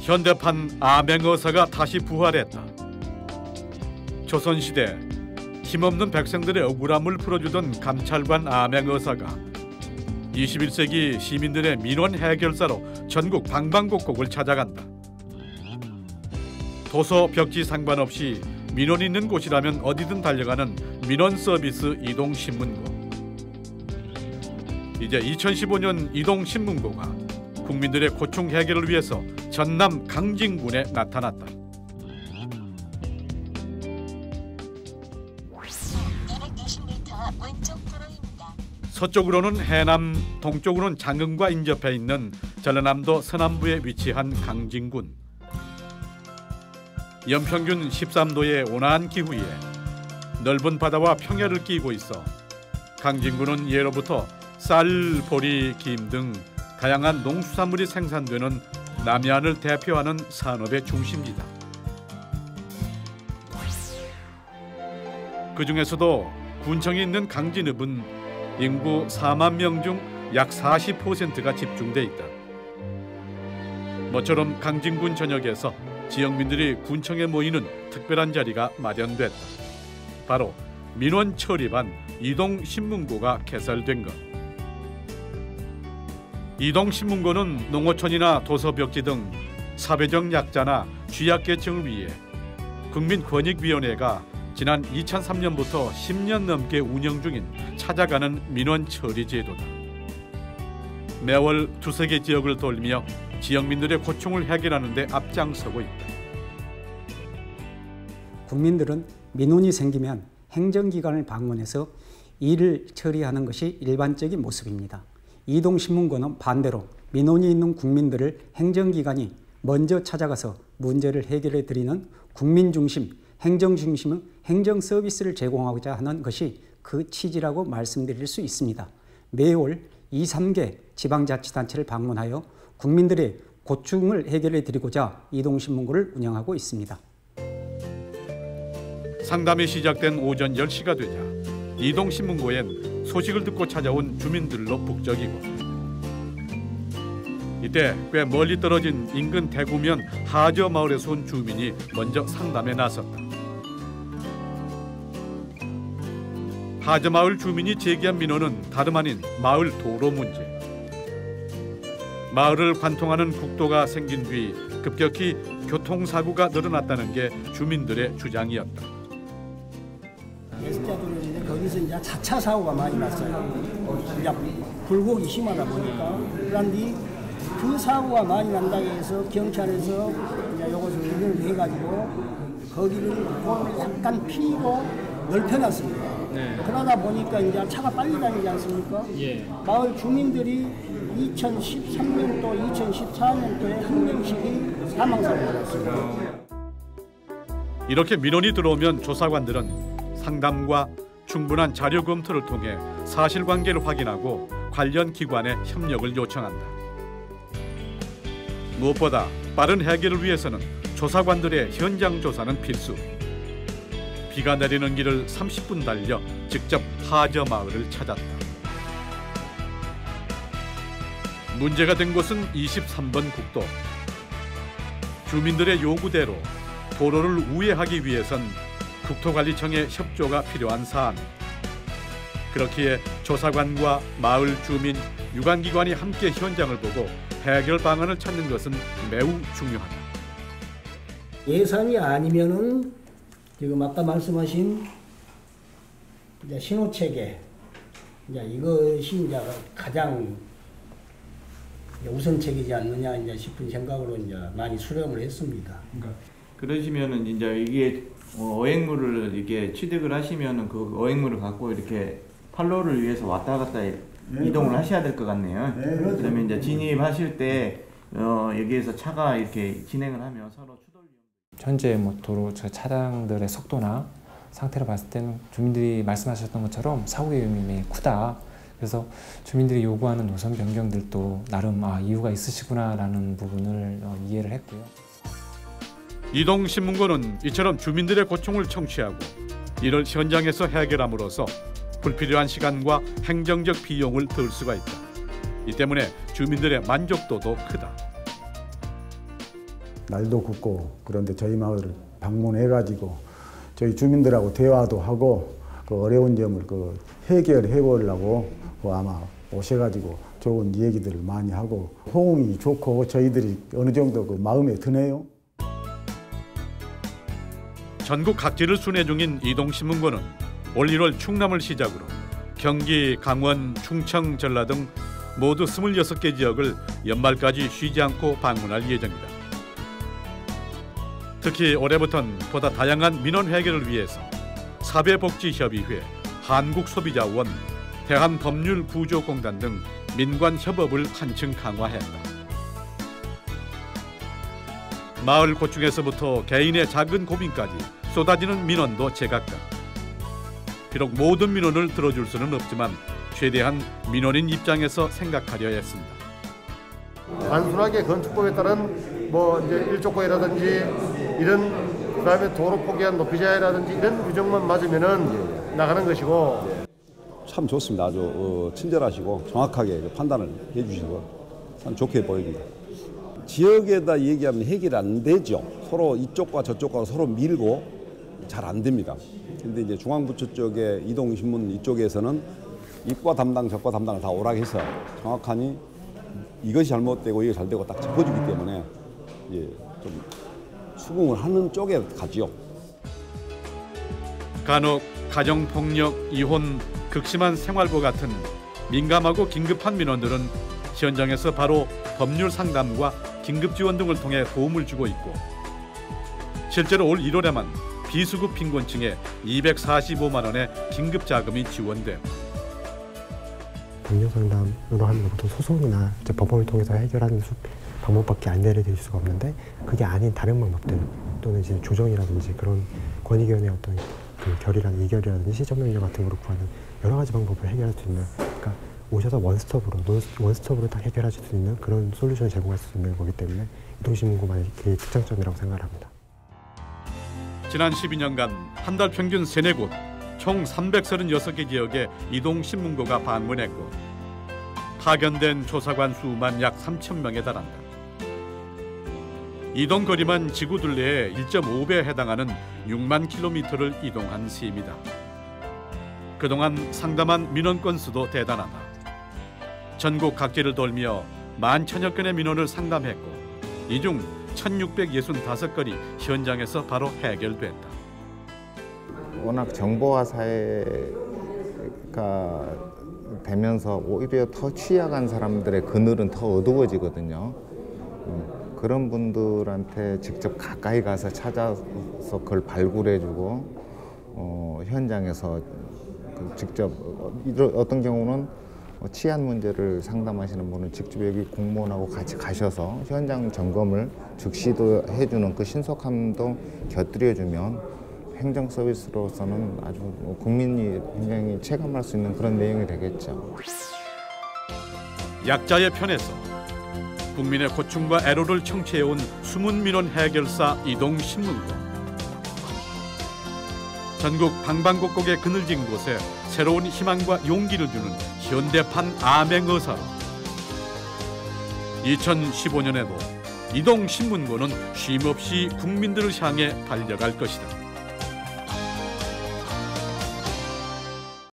현대판 암행어사가 다시 부활했다. 조선시대 힘없는 백성들의 억울함을 풀어주던 감찰관 암행어사가 21세기 시민들의 민원 해결사로 전국 방방곡곡을 찾아간다. 도서 벽지 상관없이 민원 있는 곳이라면 어디든 달려가는 민원 서비스 이동신문고. 이제 2015년 이동신문고가 국민들의 고충 해결을 위해서 전남 강진군에 나타났다. 서쪽으로는 해남, 동쪽으로는 장흥과 인접해 있는 전라남도 서남부에 위치한 강진군. 연평균 13도의 온화한 기후에 넓은 바다와 평야를 끼고 있어 강진군은 예로부터 쌀, 보리, 김 등 다양한 농수산물이 생산되는 남해안을 대표하는 산업의 중심지다. 그 중에서도 군청이 있는 강진읍은 인구 4만 명 중 약 40%가 집중돼 있다. 모처럼 강진군 전역에서 지역민들이 군청에 모이는 특별한 자리가 마련됐다. 바로 민원 처리반 이동신문고가 개설된 것. 이동신문고는 농어촌이나 도서벽지 등 사회적 약자나 취약계층을 위해 국민권익위원회가 지난 2003년부터 10년 넘게 운영 중인 찾아가는 민원 처리 제도다. 매월 두세 개 지역을 돌며 지역민들의 고충을 해결하는 데 앞장서고 있다. 국민들은 민원이 생기면 행정기관을 방문해서 일을 처리하는 것이 일반적인 모습입니다. 이동신문고는 반대로 민원이 있는 국민들을 행정기관이 먼저 찾아가서 문제를 해결해 드리는 국민중심, 행정중심의 행정서비스를 제공하고자 하는 것이 그 취지라고 말씀드릴 수 있습니다. 매월 2, 3개 지방자치단체를 방문하여 국민들의 고충을 해결해 드리고자 이동신문고를 운영하고 있습니다. 상담이 시작된 오전 10시가 되자 이동신문고엔 소식을 듣고 찾아온 주민들로 북적이고, 이때 꽤 멀리 떨어진 인근 대구면 하저 마을에서 온 주민이 먼저 상담에 나섰다. 하저 마을 주민이 제기한 민원은 다름 아닌 마을 도로 문제. 마을을 관통하는 국도가 생긴 뒤 급격히 교통사고가 늘어났다는 게 주민들의 주장이었다. 예습자들은 이제 거기서 이제 자차 사고가 많이 났어요. 이제 굴곡이 심하다 보니까. 그런데 그 사고가 많이 난다고 해서 경찰에서 이제 요것을 의뢰를 해가지고 거기를 약간 피고 넓혀놨습니다. 네. 그러다 보니까 이제 차가 빨리 다니지 않습니까? 예. 마을 주민들이 2013년도, 2014년도에 한 명씩이 사망사고가 났습니다. 이렇게 민원이 들어오면 조사관들은 상담과 충분한 자료 검토를 통해 사실관계를 확인하고 관련 기관에 협력을 요청한다. 무엇보다 빠른 해결을 위해서는 조사관들의 현장 조사는 필수. 비가 내리는 길을 30분 달려 직접 하저 마을을 찾았다. 문제가 된 곳은 23번 국도. 주민들의 요구대로 도로를 우회하기 위해선 국토관리청의 협조가 필요한 사안. 그렇기에 조사관과 마을 주민, 유관기관이 함께 현장을 보고 해결 방안을 찾는 것은 매우 중요하다. 예산이 아니면은 지금 아까 말씀하신 이제 신호체계, 이제 이것이 이제 가장 우선책이지 않느냐 이제 싶은 생각으로 이제 많이 수렴을 했습니다. 그러시면은 이제 이게 어획물을 이렇게 취득을 하시면은 그 어획물을 갖고 이렇게 판로를 위해서 왔다 갔다 이동을 하셔야 될 것 같네요. 그러면 이제 진입하실 때 여기에서 차가 이렇게 진행을 하면 서로 추돌 위험. 현재 도로 차량들의 속도나 상태를 봤을 때는 주민들이 말씀하셨던 것처럼 사고 위험이 매우 크다. 그래서 주민들이 요구하는 노선 변경들도 나름 이유가 있으시구나라는 부분을 이해를 했고요. 이동신문고는 이처럼 주민들의 고충을 청취하고 이를 현장에서 해결함으로써 불필요한 시간과 행정적 비용을 덜 수가 있다. 이 때문에 주민들의 만족도도 크다. 날도 굽고 그런데 저희 마을을 방문해가지고 저희 주민들하고 대화도 하고 그 어려운 점을 해결해 보려고 아마 오셔가지고 좋은 얘기들을 많이 하고 호응이 좋고 저희들이 어느 정도 마음에 드네요. 전국 각지를 순회 중인 이동신문고는 올 1월 충남을 시작으로 경기, 강원, 충청, 전라 등 모두 26개 지역을 연말까지 쉬지 않고 방문할 예정이다. 특히 올해부터는 보다 다양한 민원 해결을 위해서 사회복지협의회, 한국소비자원, 대한법률구조공단 등 민관 협업을 한층 강화했다. 마을 고충에서부터 개인의 작은 고민까지 쏟아지는 민원도 제각각. 비록 모든 민원을 들어줄 수는 없지만 최대한 민원인 입장에서 생각하려 했습니다. 단순하게 건축법에 따른 이제 일조권이라든지 이런 그다음에 도로 포기한 높이 자해라든지 이런 규정만 맞으면은 나가는 것이고. 참 좋습니다. 아주 친절하시고 정확하게 판단을 해주셔서 참 좋게 보입니다. 지역에다 얘기하면 해결이 안 되죠. 서로 이쪽과 저쪽과 서로 밀고 잘 안 됩니다. 근데 이제 중앙부처 쪽에 이동신문 이쪽에서는 이과 담당, 저과 담당을 다 오락해서 정확하니 이것이 잘못되고 이게 잘되고 딱 짚어주기 때문에 좀 수긍을 하는 쪽에 가지요. 간혹 가정폭력, 이혼, 극심한 생활고 같은 민감하고 긴급한 민원들은 현장에서 바로 법률 상담과 긴급 지원 등을 통해 도움을 주고 있고 실제로 올 1월에만 비수급 빈곤층에 245만 원의 긴급 자금이 지원돼. 법률 상담으로 하면 보통 소송이나 이제 법원을 통해서 해결하는 방법밖에 안 내려질 수가 없는데 그게 아닌 다른 방법들 또는 이제 조정이라든지 그런 권익위원회 어떤 결의라든지 의결이라든지 시정명령 같은 거로 구하는 여러 가지 방법을 해결할 수 있는 그러니까 오셔서 원스톱으로 딱 해결하실 수 있는 그런 솔루션을 제공할 수 있는 거기 때문에 이동신문고만의 그 특장점이라고 생각합니다. 지난 12년간 한 달 평균 3-4곳 총 336개 지역에 이동신문고가 방문했고 파견된 조사관 수만 약 3,000명에 달한다. 이동 거리만 지구 둘레의 1.5배에 해당하는 6만 킬로미터를 이동한 셈이다. 그동안 상담한 민원 건수도 대단하다. 전국 각지를 돌며 11,000여 건의 민원을 상담했고 이 중 1,665건이 현장에서 바로 해결됐다. 워낙 정보화 사회가 되면서 오히려 더 취약한 사람들의 그늘은 더 어두워지거든요. 그런 분들한테 직접 가까이 가서 찾아서 그걸 발굴해주고 현장에서 직접 어떤 경우는 치안 문제를 상담하시는 분은 직접 여기 공무원하고 같이 가셔서 현장 점검을 즉시도 해주는 그 신속함도 곁들여주면 행정 서비스로서는 아주 국민이 굉장히 체감할 수 있는 그런 내용이 되겠죠. 약자의 편에서 국민의 고충과 애로를 청취해온 숨은 민원 해결사 이동신문고. 전국 방방곡곡에 그늘진 곳에 새로운 희망과 용기를 주는 현대판 암행의사로 2015년에도 이동신문고는 쉼없이 국민들을 향해 달려갈 것이다.